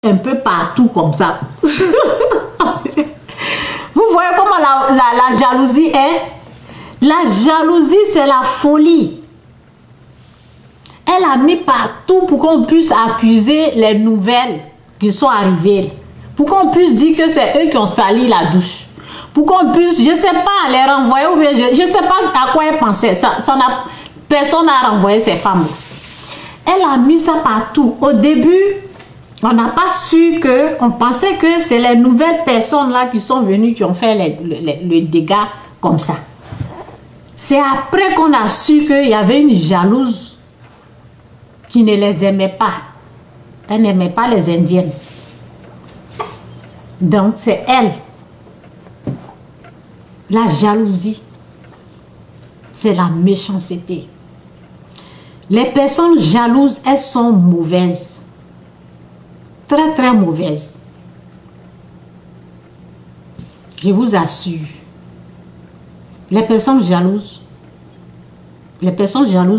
un peu partout comme ça. Vous voyez comment la jalousie est? La jalousie, c'est la folie. Elle a mis partout pour qu'on puisse accuser les nouvelles qui sont arrivées. Pour qu'on puisse dire que c'est eux qui ont sali la douche. Pour qu'on puisse, je ne sais pas, les renvoyer. Ou bien je ne sais pas à quoi elle pensait. Personne n'a renvoyé ces femmes. Elle a mis ça partout. Au début, on n'a pas su que... On pensait que c'est les nouvelles personnes là qui sont venues qui ont fait le dégât comme ça. C'est après qu'on a su qu'il y avait une jalouse qui ne les aimait pas. Elle n'aimait pas les Indiennes. Donc c'est elle. La jalousie. C'est la méchanceté. Les personnes jalouses, elles sont mauvaises. Très, très mauvaises. Je vous assure. Les personnes jalouses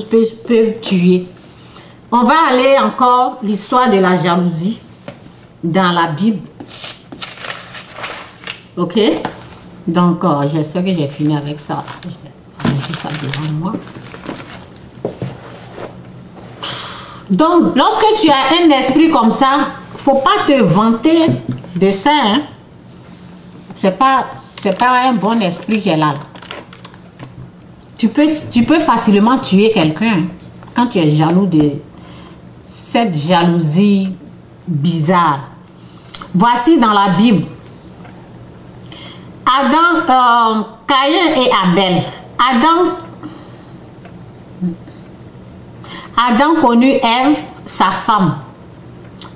peuvent tuer. On va aller encore l'histoire de la jalousie dans la Bible. Ok? Donc, j'espère que j'ai fini avec ça. Je vais mettre ça devant moi. Donc, lorsque tu as un esprit comme ça, faut pas te vanter de ça. Hein? C'est pas un bon esprit qu'elle a. Tu peux facilement tuer quelqu'un quand tu es jaloux de cette jalousie bizarre. Voici dans la Bible. Caïn et Abel. Adam connut Ève, sa femme.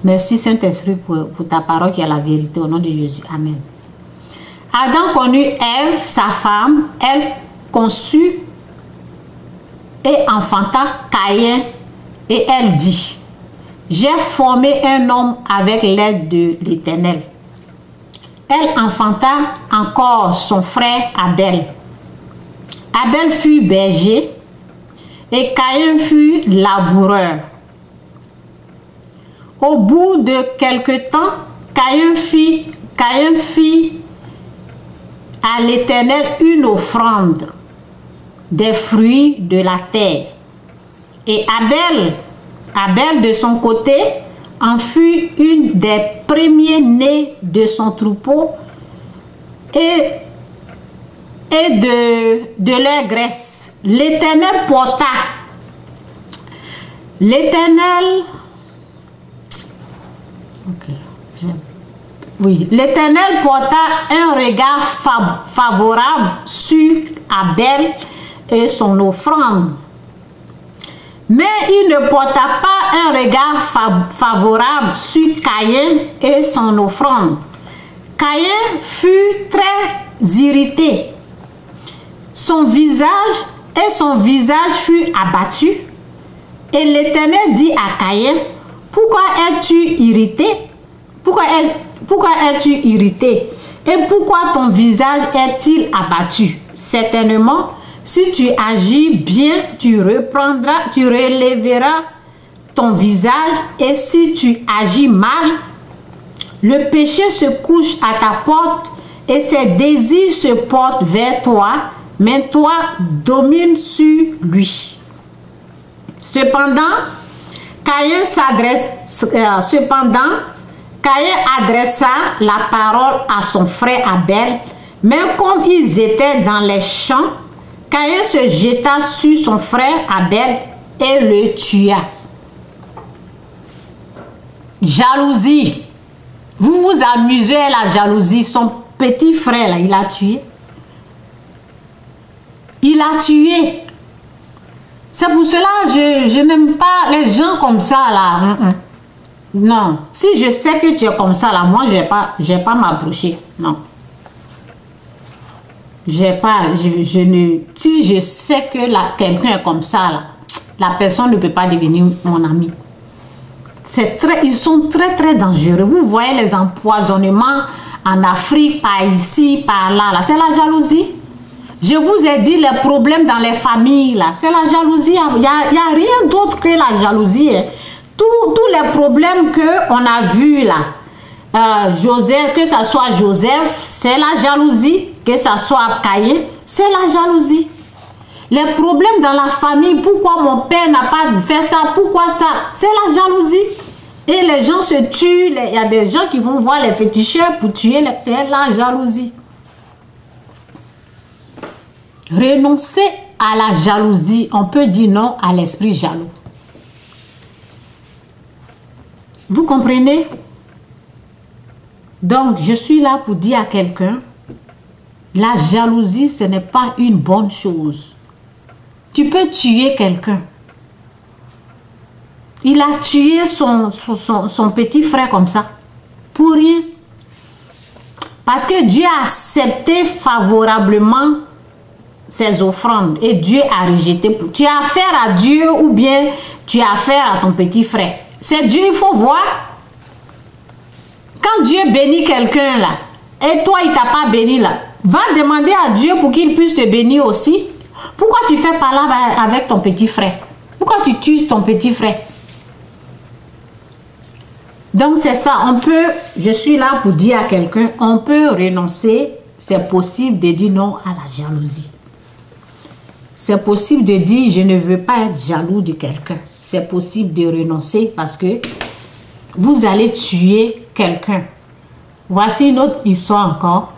Merci Saint-Esprit pour ta parole qui est la vérité au nom de Jésus. Amen. Adam connut Ève, sa femme. Elle conçut et enfanta Caïn. Et elle dit, j'ai formé un homme avec l'aide de l'Éternel. Elle enfanta encore son frère Abel. Abel fut berger et Caïn fut laboureur. Au bout de quelque temps, Caïn fit à l'Éternel une offrande des fruits de la terre. Et Abel de son côté en fut une des premiers-nés de son troupeau et de leur graisse. L'Éternel porta. L'Éternel porta un regard favorable sur Abel et son offrande. Mais il ne porta pas un regard favorable sur Caïn et son offrande. Caïn fut très irrité. Son visage fut abattu. Et l'Éternel dit à Caïn, pourquoi es-tu irrité? Pourquoi es-tu irrité? Et pourquoi ton visage est-il abattu? Certainement, si tu agis bien, tu relèveras ton visage. Et si tu agis mal, le péché se couche à ta porte et ses désirs se portent vers toi, mais toi domine sur lui. Cependant, Caïn adressa la parole à son frère Abel, mais comme ils étaient dans les champs, Caïn se jeta sur son frère Abel et le tua. Jalousie. Vous vous amusez à la jalousie. Son petit frère, là, il l'a tué. Il a tué. C'est pour cela que je n'aime pas les gens comme ça, là. Non. Si je sais que tu es comme ça, là, moi, je vais pas m'approcher. Non. Si je sais que quelqu'un est comme ça, là, la personne ne peut pas devenir mon ami. Ils sont très, très dangereux. Vous voyez les empoisonnements en Afrique, par ici, par là. C'est la jalousie. Je vous ai dit les problèmes dans les familles, là. C'est la jalousie. Il n'y a rien d'autre que la jalousie. Hein. Tous les problèmes qu'on a vus, là, Joseph, que ça soit Joseph, c'est la jalousie. Que ça soit Caïn, c'est la jalousie. Les problèmes dans la famille, pourquoi mon père n'a pas fait ça, pourquoi ça, c'est la jalousie. Et les gens se tuent, il y a des gens qui vont voir les féticheurs pour tuer, c'est la jalousie. Renoncer à la jalousie, on peut dire non à l'esprit jaloux. Vous comprenez? Donc, je suis là pour dire à quelqu'un, la jalousie, ce n'est pas une bonne chose. Tu peux tuer quelqu'un. Il a tué son petit frère comme ça, pour rien. Parce que Dieu a accepté favorablement ses offrandes et Dieu a rejeté. Tu as affaire à Dieu ou bien tu as affaire à ton petit frère. C'est Dieu, il faut voir. Quand Dieu bénit quelqu'un là, et toi il t'a pas béni là, va demander à Dieu pour qu'il puisse te bénir aussi. Pourquoi tu fais pas là avec ton petit frère? Pourquoi tu tues ton petit frère? Donc c'est ça, on peut, je suis là pour dire à quelqu'un, on peut renoncer, c'est possible de dire non à la jalousie. C'est possible de dire je ne veux pas être jaloux de quelqu'un. C'est possible de renoncer parce que vous allez tuer quelqu'un. Voici une autre histoire encore.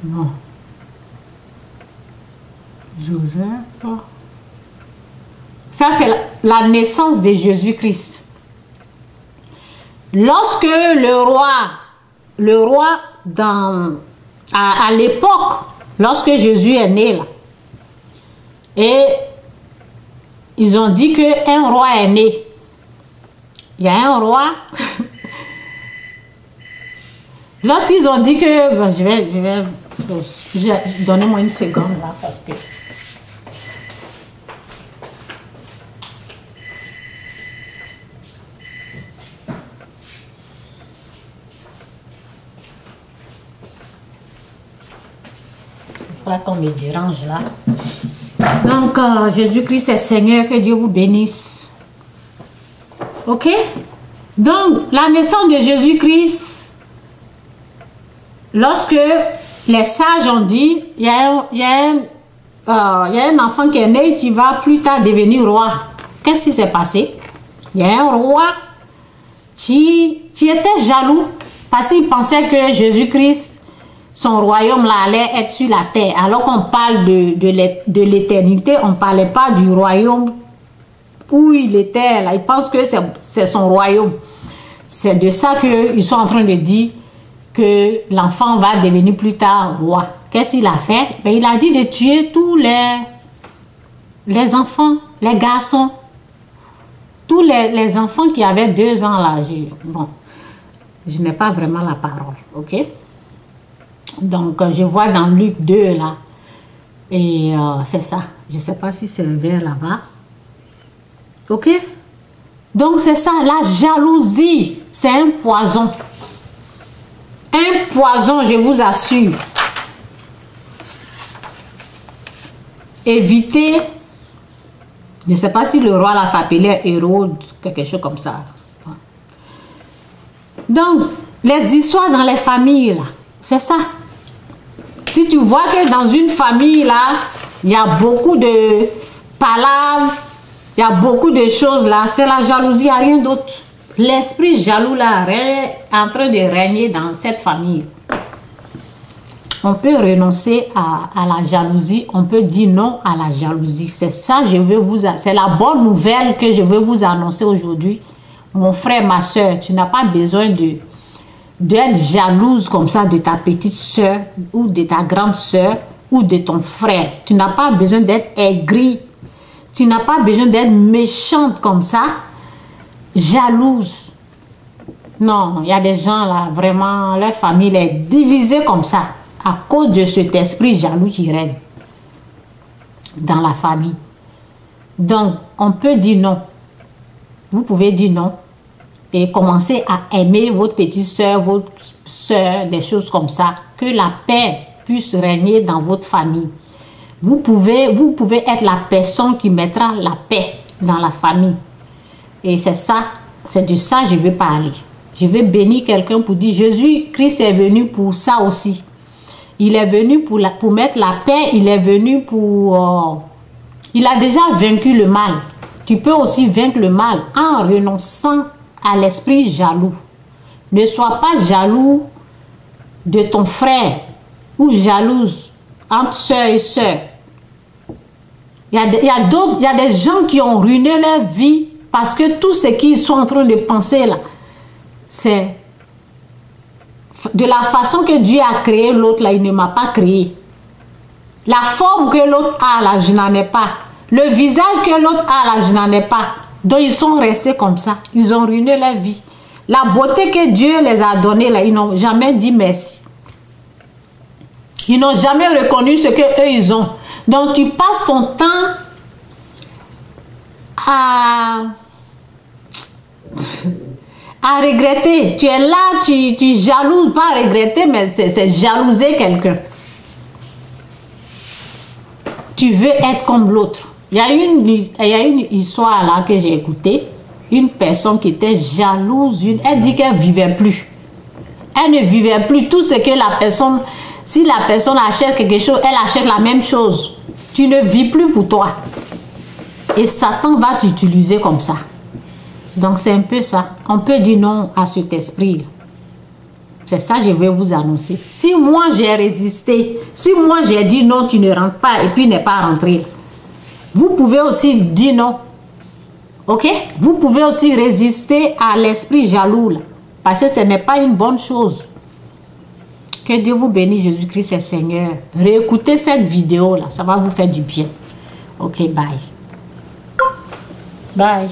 Non. Joseph. Ça, c'est la naissance de Jésus-Christ. Lorsque le roi à l'époque, lorsque Jésus est né, là, et ils ont dit qu'un roi est né. Il y a un roi. Lorsqu'ils ont dit que... Bon, je vais donnez-moi une seconde là, parce que... Pas qu'on me dérange là. Donc, Jésus-Christ est Seigneur, que Dieu vous bénisse. Ok? Donc, la naissance de Jésus-Christ, lorsque les sages ont dit, il y a un enfant qui est né qui va plus tard devenir roi. Qu'est-ce qui s'est passé? Il y a un roi qui était jaloux parce qu'il pensait que Jésus-Christ, son royaume là, allait être sur la terre. Alors qu'on parle de l'éternité, on ne parlait pas du royaume où il était là. Il pense que c'est son royaume. C'est de ça qu'ils sont en train de dire que l'enfant va devenir plus tard roi. Qu'est-ce qu'il a fait? Ben, il a dit de tuer tous les enfants, les garçons. Tous les enfants qui avaient 2 ans là. Bon, je n'ai pas vraiment la parole, ok? Donc, je vois dans Luc 2, là, et c'est ça. Je ne sais pas si c'est vers là-bas. Ok? Donc, c'est ça, la jalousie, c'est un poison. Un poison, je vous assure. Évitez, je ne sais pas si le roi là s'appelait Hérode, quelque chose comme ça. Donc, les histoires dans les familles, là, c'est ça. Si tu vois que dans une famille, là, il y a beaucoup de palabres, il y a beaucoup de choses, là, c'est la jalousie, il n'y a rien d'autre. L'esprit jaloux, là, est en train de régner dans cette famille. On peut renoncer à la jalousie, on peut dire non à la jalousie. C'est ça, c'est la bonne nouvelle que je veux vous annoncer aujourd'hui. Mon frère, ma soeur, tu n'as pas besoin d'être jalouse comme ça de ta petite soeur ou de ta grande soeur ou de ton frère. Tu n'as pas besoin d'être aigri. Tu n'as pas besoin d'être méchante comme ça, jalouse. Non, il y a des gens là, vraiment, leur famille est divisée comme ça à cause de cet esprit jaloux qui règne dans la famille. Donc, on peut dire non. Vous pouvez dire non. Et commencer à aimer votre petite soeur, votre soeur, des choses comme ça. Que la paix puisse régner dans votre famille. Vous pouvez être la personne qui mettra la paix dans la famille. Et c'est ça c'est de ça que je vais parler. Je vais bénir quelqu'un pour dire Jésus-Christ est venu pour ça aussi. Il est venu pour mettre la paix. Il est venu pour... il a déjà vaincu le mal. Tu peux aussi vaincre le mal en renonçant à l'esprit jaloux. Ne sois pas jaloux de ton frère ou jalouse entre soeurs et sœurs. Il y a des gens qui ont ruiné leur vie parce que tout ce qu'ils sont en train de penser là, c'est de la façon que Dieu a créé l'autre là, il ne m'a pas créé. La forme que l'autre a là, je n'en ai pas. Le visage que l'autre a là, je n'en ai pas. Donc ils sont restés comme ça. Ils ont ruiné leur vie. La beauté que Dieu les a donnée là, ils n'ont jamais dit merci. Ils n'ont jamais reconnu ce qu'eux ils ont. Donc tu passes ton temps à regretter. Tu es là, tu jalouses, pas regretter, mais c'est jalouser quelqu'un. Tu veux être comme l'autre. Il y a une histoire là que j'ai écoutée. Une personne qui était jalouse, elle dit qu'elle ne vivait plus. Elle ne vivait plus tout ce que la personne, si la personne achète quelque chose, elle achète la même chose. Tu ne vis plus pour toi. Et Satan va t'utiliser comme ça. Donc c'est un peu ça. On peut dire non à cet esprit. C'est ça que je vais vous annoncer. Si moi j'ai résisté, si moi j'ai dit non, tu ne rentres pas et puis n'est pas rentré, vous pouvez aussi dire non. Ok? Vous pouvez aussi résister à l'esprit jaloux là, parce que ce n'est pas une bonne chose. Que Dieu vous bénisse, Jésus-Christ est Seigneur. Réécoutez cette vidéo là, ça va vous faire du bien. Ok, bye. Bye.